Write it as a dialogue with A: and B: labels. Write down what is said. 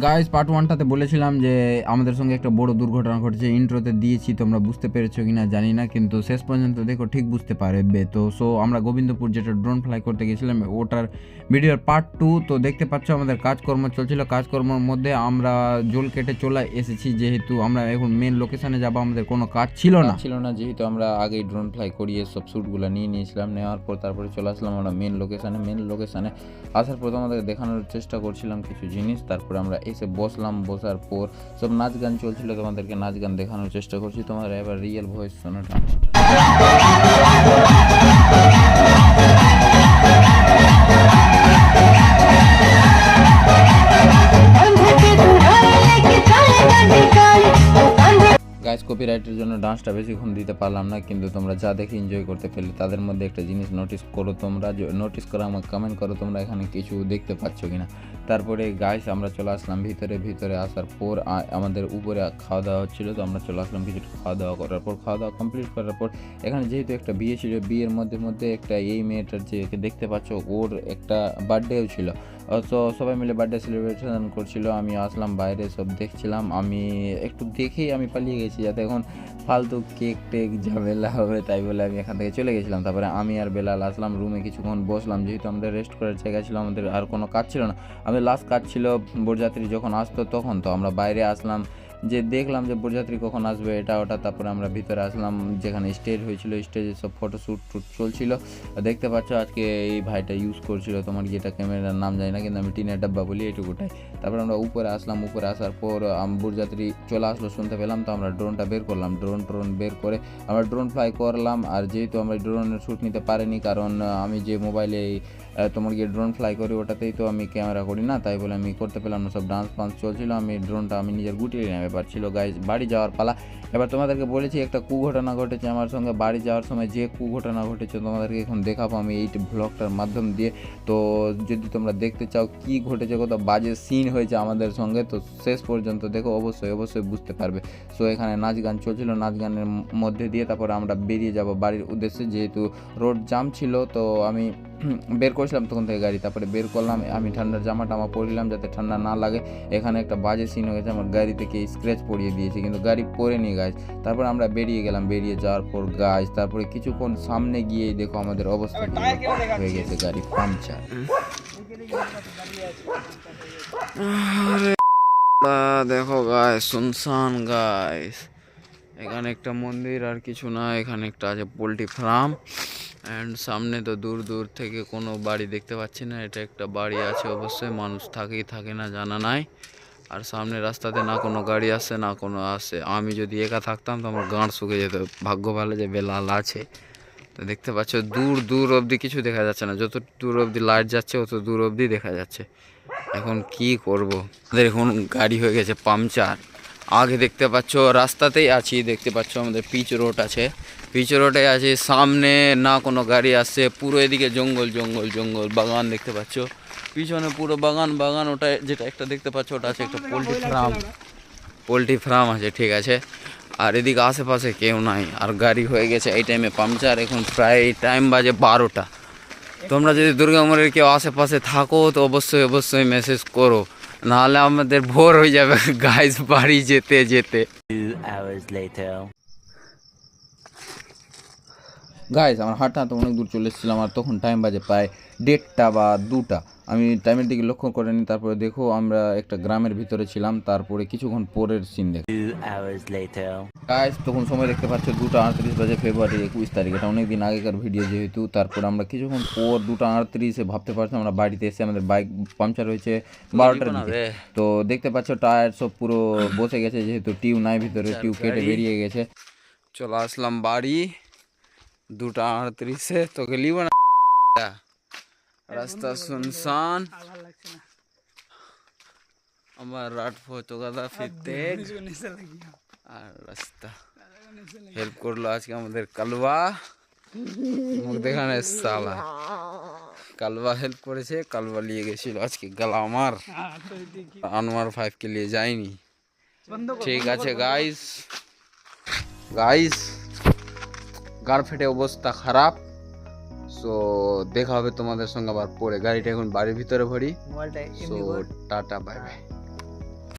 A: Guys part 1টাতে বলেছিলাম যে আমাদের সঙ্গে একটা বড় দুর্ঘটনা ঘটেছে, ইন্ট্রোতে দিয়েছি, তোমরা বুঝতে পেরেছো কিনা জানি না, কিন্তু শেষ পর্যন্ত দেখো ঠিক বুঝতে পারবে। তো আমরা গোবিন্দপুর যেটা ড্রোন ফ্লাই করতে গেছিলাম ওটার ভিডিওর পার্ট 2 তো দেখতে পাচ্ছ। আমাদের কাজকর্ম চলছিল, কাজকর্মের মধ্যে আমরা জল কেটে চলে এসেছি, যেহেতু আমরা এখন মেন লোকেশনে যাব। আমাদের কোনো কাজ ছিল না যেহেতু আমরা আগেই ড্রোন ফ্লাই করিয়ে সব শ্যুটগুলো নিয়ে নিয়েছিলাম, নেওয়ার পর তারপরে চলে আসলাম আমরা মেন লোকেশনে আসার পর আমাদের দেখানোর চেষ্টা করছিলাম কিছু জিনিস। তারপরে আমরা এসে বসলাম, বসার পর সব নাচ গান চলছিল, তোমাদেরকে নাচ গান দেখানোর চেষ্টা করছি। তোমরা এবার রিয়েল ভয়েস শোনো। গাইস কপিরাইটের জন্য ডান্সটা বেশিক্ষণ দিতে পারলাম না, কিন্তু তোমরা যা দেখে এনজয় করতে পেলে তাদের মধ্যে একটা জিনিস নোটিস করো, তোমরা নোটিস করো, আমাকে কমেন্ট করো তোমরা এখানে কিছু দেখতে পাচ্ছ কিনা। তারপরে গাইস আমরা চলে আসলাম ভিতরে আসার পর আমাদের উপরে খাওয়া দাওয়া হচ্ছিলো, তো আমরা চলে আসলাম কিছু খাওয়া দাওয়া করার পর, খাওয়া দাওয়া কমপ্লিট করার পর এখানে যেহেতু একটা বিয়ে ছিল, বিয়ের মধ্যে একটা এই মেয়েটার যে দেখতে পাচ্ছ ওর একটা বার্থডেও ছিল, তো সবাই মিলে বার্থডে সেলিব্রেশন করছিল। আমি আসলাম বাইরে সব দেখছিলাম, আমি একটু দেখেই আমি পালিয়ে গেছি যাতে এখন ফালতু কেক টেক ঝামেলা হবে, তাই বলে আমি এখান থেকে চলে গেছিলাম। তারপরে আমি আর বেলাল আসলাম রুমে, কিছুক্ষণ বসলাম, যেহেতু আমাদের রেস্ট করার জায়গা ছিল, আমাদের আর কোনো কাজ ছিল না। আমাদের লাস্ট কাজ ছিল বরযাত্রী যখন আসতো তখন, তো আমরা বাইরে আসলাম যে দেখলাম যে বরযাত্রী কখন আসবে এটা ওটা। তারপরে আমরা ভিতরে আসলাম যেখানে স্টেজ হয়েছিল, স্টেজে সব ফটোশ্যুট চলছিল। দেখতে পাচ্ছ আজকে এই ভাইটা ইউজ করছিল, তোমার যেটা ক্যামেরার নাম জানি না, কিন্তু আমি টিনের ডাব্বা বলি এইটুকুটাই। তারপরে আমরা উপরে আসলাম, উপরে আসার পর বরযাত্রী চলে আসলো শুনতে পেলাম, তো আমরা ড্রোনটা বের করলাম, ড্রোন বের করে আমরা ড্রোন ফ্লাই করলাম। আর যেহেতু আমরা ড্রোনের শ্যুট নিতে পারিনি, কারণ আমি যে মোবাইলে তোমার গিয়ে ড্রোন ফ্লাই করি ওটাতেই তো আমি ক্যামেরা করি না, তাই বলে আমি করতে পেলাম না। সব ডান্স ফান্স চলছিল, আমি ড্রোনটা আমি নিজের গুটিয়ে নেবে পারছিল। গাইজ বাড়ি যাওয়ার পালা। এবার তোমাদেরকে বলেছি একটা কুঘটনা ঘটেছে আমার সঙ্গে বাড়ি যাওয়ার সময়, যে কুঘটনা ঘটেছে তোমাদেরকে এখন দেখাবো আমি এই ব্লগটার মাধ্যম দিয়ে। তো যদি তোমরা দেখতে চাও কি ঘটেছে, কত বাজে সিন হয়েছে আমাদের সঙ্গে, তো শেষ পর্যন্ত দেখো, অবশ্যই বুঝতে পারবে। সো এখানে নাচ গান চলছিল, নাচ গানের মধ্যে দিয়ে তারপরে আমরা বেরিয়ে যাব বাড়ির উদ্দেশ্যে, যেহেতু রোড জাম ছিল। তো আমি বের করেছিলাম তখন থেকে গাড়ি, তারপরে বের করলাম, আমি ঠান্ডার জামা টামা পরলাম যাতে ঠান্ডা না লাগে। এখানে একটা বাজে সিন হয়ে গেছে, আমার গাড়ি থেকে স্ক্র্যাচ পড়িয়ে দিয়েছে, কিন্তু গাড়ি পরে নি গাছ। তারপর আমরা বেরিয়ে গেলাম, বেরিয়ে যাওয়ার পর গাছ তারপরে কিছুক্ষণ সামনে গিয়ে দেখো আমাদের অবস্থা হয়ে গেছে, গাড়ি পাংচার। দেখো গাইস শুনশান গাইস, এখানে একটা মন্দির আর কিছু না, এখানে একটা আছে পোল্ট্রি ফার্ম। অ্যান্ড সামনে তো দূর থেকে কোনো বাড়ি দেখতে পাচ্ছি না, এটা একটা বাড়ি আছে অবশ্যই, মানুষ থাকে না জানা নাই। আর সামনে রাস্তাতে না কোনো গাড়ি আসে না কোনো আসে। আমি যদি একা থাকতাম তো আমার গাঁট শুকে যেত, ভাগ্য ভালো যে বেলাল আছে। তো দেখতে পাচ্ছ দূর অবধি কিছু দেখা যাচ্ছে না, যত দূর অবধি লাইট যাচ্ছে অত দূর অবধি দেখা যাচ্ছে। এখন কি করব, আমাদের এখন গাড়ি হয়ে গেছে পাংচার। আগে দেখতে পাচ্ছ রাস্তাতেই আছি, দেখতে পাচ্ছ আমাদের পিচ রোড আছে, পিচ রোডে আছে, সামনে না কোনো গাড়ি আসছে, পুরো এদিকে জঙ্গল বাগান দেখতে পাচ্ছ, পিছনে পুরো বাগান। ওটা যেটা একটা দেখতে পাচ্ছ ওটা আছে একটা পোলট্রি ফার্ম আছে, ঠিক আছে। আর এদিকে আশেপাশে কেউ নাই, আর গাড়ি হয়ে গেছে এই টাইমে পাংচার। এখন প্রায় টাইম বাজে 12টা। তোমরা যদি দুর্গামোড়ের কেউ আশেপাশে থাকো তো অবশ্যই মেসেজ করো, নাহলে আমাদের ভোর হয়ে যাবে গাইস বাড়ি যেতে।
B: 2 hours later.
A: গাইস আমার হাঁটা অনেক দূর চলে এসেছিলাম, আর তখন টাইম বাজে প্রায় 1:30 বা 2টা। আমি টাইমের দিকে লক্ষ্য করিনি। তারপরে দেখো আমরা একটা গ্রামের ভিতরে ছিলাম, তারপরে কিছুক্ষণ পরের সিন দেখো
B: 2 hours later.
A: গাইস তখন সময় দেখতে পাচ্ছ 2:38 বাজে, ফেব্রুয়ারি 21 তারিখ, এটা অনেক দিন আগেকার ভিডিও যেহেতু। তারপর আমরা কিছুক্ষণ পর 2:38 ভাবতে পারছি আমরা বাড়িতে এসে, আমাদের বাইক পাংচার হয়েছে 12টার দিকে। তো দেখতে পাচ্ছ টায়ার সব পুরো বসে গেছে, যেহেতু টিউ নাই ভিতরে, টিউ কেটে বেরিয়ে গেছে। চলে আসলাম বাড়ি 2:38, তোকে লিব না, রাস্তা শুনশান, আমার রাত ফটো গাদা ফিরতে আর রাস্তা হেল্প করলো আজকে আমাদের কালবা, মুখ দেখানে সালা কালবা হেল্প করেছে, কালবা নিয়ে গেছিল আজকে গালা আমার আনোয়ার 5 কে নিয়ে যায়নি। ঠিক আছে গাইস গাড় ফেটে অবস্থা খারাপ। সো দেখা হবে তোমাদের সঙ্গে আবার পরে। গাড়িটা এখন বাড়ির ভিতরে ভরি। So tata bye bye.